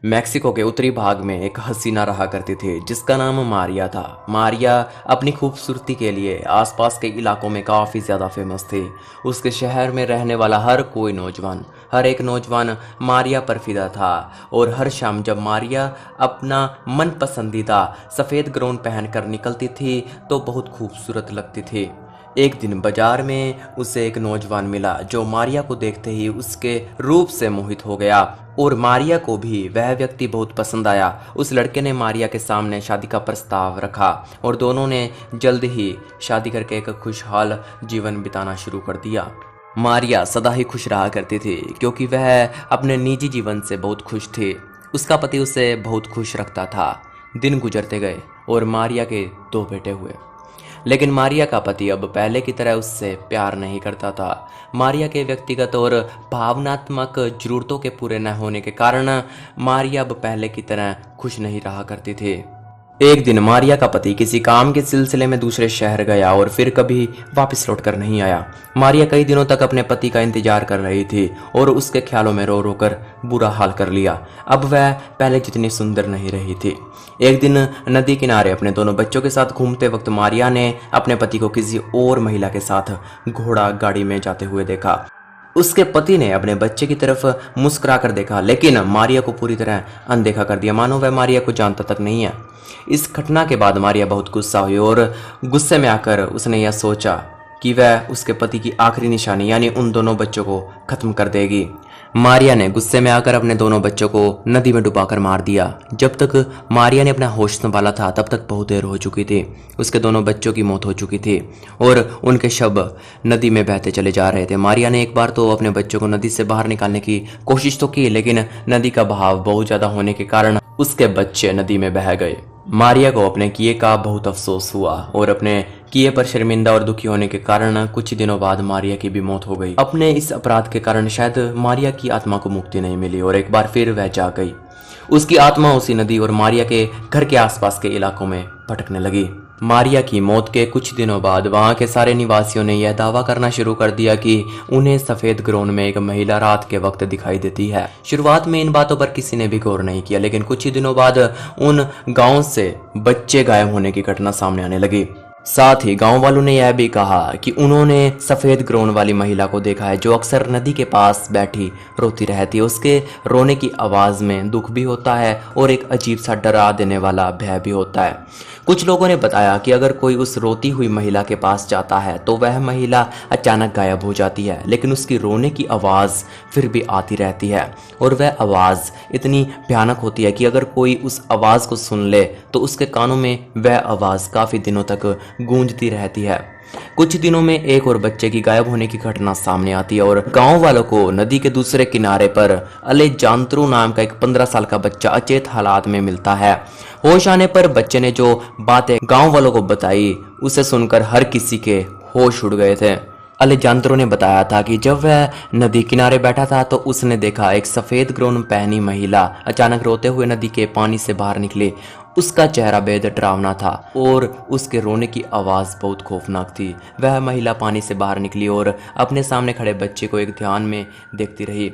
Mexico के उत्तरी भाग में एक हसीना रहा करती थी जिसका नाम मारिया था। मारिया अपनी खूबसूरती के लिए आसपास के इलाकों में काफ़ी ज़्यादा फेमस थी। उसके शहर में रहने वाला हर एक नौजवान मारिया पर फिदा था। और हर शाम जब मारिया अपना मन पसंदीदा सफ़ेद गाउन पहनकर निकलती थी तो बहुत खूबसूरत लगती थी। एक दिन बाजार में उसे एक नौजवान मिला जो मारिया को देखते ही उसके रूप से मोहित हो गया और मारिया को भी वह व्यक्ति बहुत पसंद आया। उस लड़के ने मारिया के सामने शादी का प्रस्ताव रखा और दोनों ने जल्द ही शादी करके एक खुशहाल जीवन बिताना शुरू कर दिया। मारिया सदा ही खुश रहा करती थी क्योंकि वह अपने निजी जीवन से बहुत खुश थी। उसका पति उसे बहुत खुश रखता था। दिन गुजरते गए और मारिया के 2 बेटे हुए, लेकिन मारिया का पति अब पहले की तरह उससे प्यार नहीं करता था। मारिया के व्यक्तिगत और भावनात्मक जरूरतों के पूरे न होने के कारण मारिया अब पहले की तरह खुश नहीं रहा करती थी। एक दिन मारिया का पति किसी काम के सिलसिले में दूसरे शहर गया और फिर कभी वापस लौट कर नहीं आया। मारिया कई दिनों तक अपने पति का इंतजार कर रही थी और उसके ख्यालों में रो रो कर बुरा हाल कर लिया। अब वह पहले जितनी सुंदर नहीं रही थी। एक दिन नदी किनारे अपने दोनों बच्चों के साथ घूमते वक्त मारिया ने अपने पति को किसी और महिला के साथ घोड़ा गाड़ी में जाते हुए देखा। उसके पति ने अपने बच्चे की तरफ मुस्कुरा कर देखा, लेकिन मारिया को पूरी तरह अनदेखा कर दिया, मानो वह मारिया को जानता तक नहीं है। इस घटना के बाद मारिया बहुत गुस्सा हुई और गुस्से में आकर उसने यह सोचा कि वह उसके पति की आखिरी निशानी यानी उन दोनों बच्चों को खत्म कर देगी। मारिया ने गुस्से में आकर अपने दोनों बच्चों को नदी में डुबाकर मार दिया। जब तक मारिया ने अपना होश संभाला था तब तक बहुत देर हो चुकी थी। उसके दोनों बच्चों की मौत हो चुकी थी और उनके शव नदी में बहते चले जा रहे थे। मारिया ने एक बार तो अपने बच्चों को नदी से बाहर निकालने की कोशिश तो की, लेकिन नदी का बहाव बहुत ज्यादा होने के कारण उसके बच्चे नदी में बह गए। मारिया को अपने किए का बहुत अफसोस हुआ और अपने किए पर शर्मिंदा और दुखी होने के कारण कुछ दिनों बाद मारिया की भी मौत हो गई। अपने इस अपराध के कारण शायद मारिया की आत्मा को मुक्ति नहीं मिली और एक बार फिर वह जाग गई। उसकी आत्मा उसी नदी और मारिया के घर के आसपास के इलाकों में भटकने लगी। मारिया की मौत के कुछ दिनों बाद वहां के सारे निवासियों ने यह दावा करना शुरू कर दिया कि उन्हें सफेद ग्राउंड में एक महिला रात के वक्त दिखाई देती है। शुरुआत में इन बातों पर किसी ने भी गौर नहीं किया, लेकिन कुछ ही दिनों बाद उन गांव से बच्चे गायब होने की घटना सामने आने लगी। साथ ही गांव वालों ने यह भी कहा कि उन्होंने सफेद ग्राउंड वाली महिला को देखा है जो अक्सर नदी के पास बैठी रोती रहती है। उसके रोने की आवाज में दुख भी होता है और एक अजीब सा डरा देने वाला भय भी होता है। कुछ लोगों ने बताया कि अगर कोई उस रोती हुई महिला के पास जाता है तो वह महिला अचानक गायब हो जाती है, लेकिन उसकी रोने की आवाज फिर भी आती रहती है और वह आवाज इतनी भयानक होती है कि अगर कोई उस आवाज को सुन ले तो उसके कानों में वह आवाज काफी दिनों तक गूंजती रहती है। कुछ दिनों में एक और बच्चे की गायब होने की घटना सामने आती है और गांव वालों को नदी के दूसरे किनारे पर अलेजांद्रो नाम का एक 15 साल का बच्चा अचेत हालात में मिलता है। होश आने पर बच्चे ने जो बातें गांव वालों को बताई उसे सुनकर हर किसी के होश उड़ गए थे। अलेजांद्रो ने बताया था कि जब वह नदी किनारे बैठा था तो उसने देखा एक सफेद गाउन पहनी महिला अचानक रोते हुए नदी के पानी से बाहर निकली। उसका चेहरा बेहद डरावना था और उसके रोने की आवाज बहुत खौफनाक थी। वह महिला पानी से बाहर निकली और अपने सामने खड़े बच्चे को एक ध्यान में देखती रही।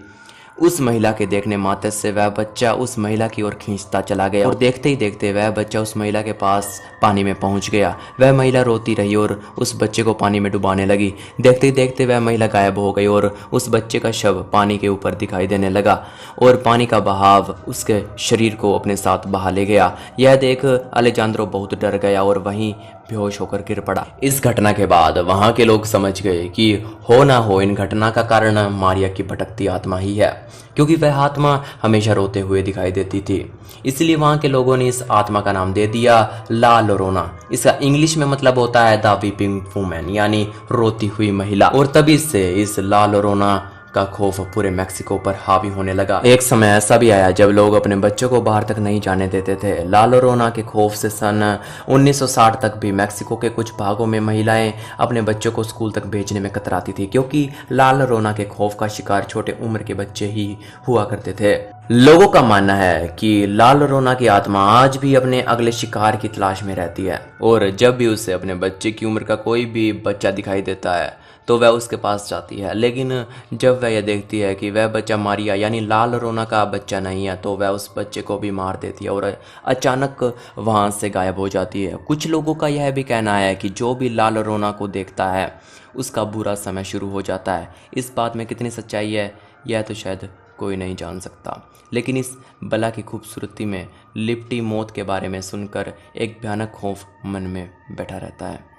उस महिला के देखने मात्र से वह बच्चा उस महिला की ओर खींचता चला गया और देखते ही देखते वह बच्चा उस महिला के पास पानी में पहुंच गया। वह महिला रोती रही और उस बच्चे को पानी में डुबाने लगी। देखते ही देखते वह महिला गायब हो गई और उस बच्चे का शव पानी के ऊपर दिखाई देने लगा और पानी का बहाव उसके शरीर को अपने साथ बहा ले गया। यह देख अलेजांद्रो बहुत डर गया और वहीं बेहोश होकर गिर पड़ा। इस घटना के बाद वहां के लोग समझ गए कि हो ना हो इन घटना का कारण मारिया की भटकती आत्मा ही है, क्योंकि वह आत्मा हमेशा रोते हुए दिखाई देती थी। इसलिए वहां के लोगों ने इस आत्मा का नाम दे दिया ला लोरोना। इसका इंग्लिश में मतलब होता है द वीपिंग वुमेन, यानी रोती हुई महिला। और तभी से इस ला लोरोना का खौफ पूरे मेक्सिको पर हावी होने लगा। एक समय ऐसा भी आया जब लोग अपने बच्चों को बाहर तक नहीं जाने देते थे। ला लोरोना के खौफ से सन 1960 तक भी मेक्सिको के कुछ भागों में महिलाएं अपने बच्चों को स्कूल तक भेजने में कतराती थी, क्योंकि ला लोरोना के खौफ का शिकार छोटे उम्र के बच्चे ही हुआ करते थे। लोगों का मानना है कि ला लोरोना की आत्मा आज भी अपने अगले शिकार की तलाश में रहती है और जब भी उसे अपने बच्चे की उम्र का कोई भी बच्चा दिखाई देता है तो वह उसके पास जाती है, लेकिन जब वह यह देखती है कि वह बच्चा मारिया यानी लाल रोना का बच्चा नहीं है, तो वह उस बच्चे को भी मार देती है और अचानक वहाँ से गायब हो जाती है। कुछ लोगों का यह भी कहना है कि जो भी लाल रोना को देखता है उसका बुरा समय शुरू हो जाता है। इस बात में कितनी सच्चाई है यह तो शायद कोई नहीं जान सकता, लेकिन इस बला की खूबसूरती में लिपटी मौत के बारे में सुनकर एक भयानक खौफ मन में बैठा रहता है।